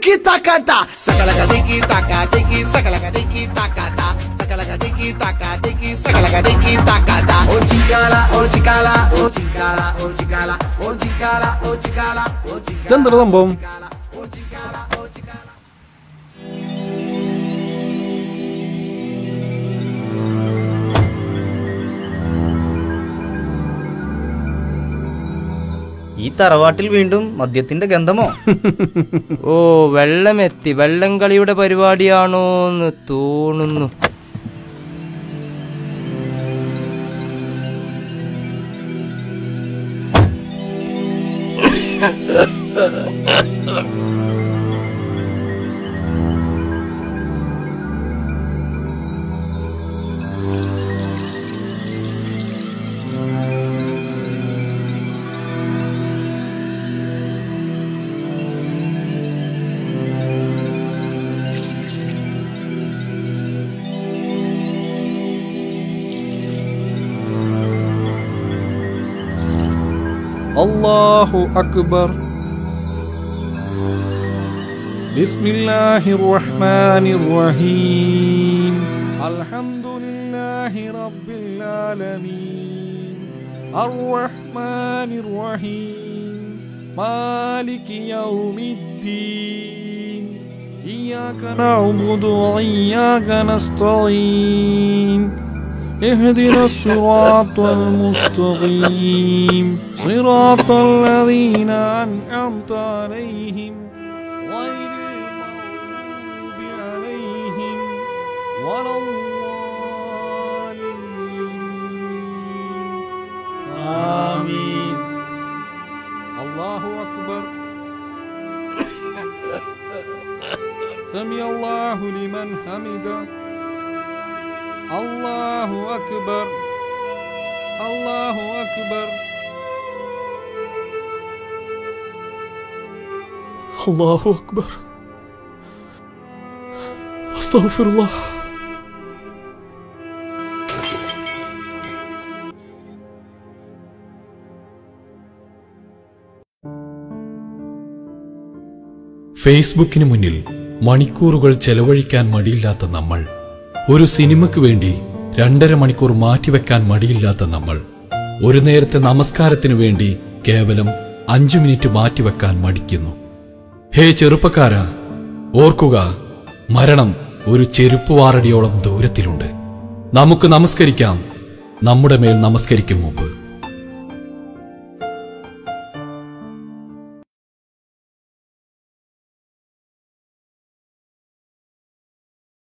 tiki takata, sakalaka tiki taka tiki, sakalaka tiki takata, sakalaka tiki taka tiki, sakalaka tiki takata. Oh chikala, oh chikala, oh chikala, oh chikala, oh chikala, oh chikala, oh chikala. Dentro do bom. Oh chikala, oh chikala. ഈ തറവാട്ടിൽ വീണ്ടും മദ്യത്തിന്റെ ഗന്ധമോ? ഓ, വെള്ളമെത്തി. വെള്ളംകളിയുടെ പരിപാടിയാണോന്ന് തോന്നുന്നു. Allahu Akbar. Bismillahirrahmanirrahim. Alhamdulillahi Rabbil Alamin. Ar-Rahmanirrahim. Maliki Yawmiddin. Iyyaka na'budu wa iyyaka nasta'in. اهدنا الصراط المستقيم صراط الذين أنعمت عليهم غير المغضوب عليهم ولا الضالين آمين. الله أكبر. سمع الله لمن حمده. الله أكبر. الله أكبر. الله أكبر. أستغفر الله. ഫേസ്ബുക്കിന് മുന്നിൽ മണിക്കൂറുകൾ ചെലവഴിക്കാൻ മടിയില്ലാത്ത നമ്മൾ, ഒരു സിനിമയ്ക്ക് വേണ്ടി 2.5 മണിക്കൂർ മാറ്റിവെക്കാൻ മടിയില്ലാത്ത നമ്മൾ, ഒരു നേരത്തെ നമസ്കാരത്തിനു വേണ്ടി കേവലം 5 മിനിറ്റ് മാറ്റിവെക്കാൻ മടിക്കുന്നു. ഹേ ചെറുപ്പക്കാരാ, ഓർക്കുക, മരണം ഒരു ചെരുപ്പുവാറടിയോളം ദൂരത്തിലുണ്ട്. നമുക്ക് നമസ്കരിക്കാം, നമ്മുടെ മേൽ നമസ്കരിക്കും മുമ്പ്.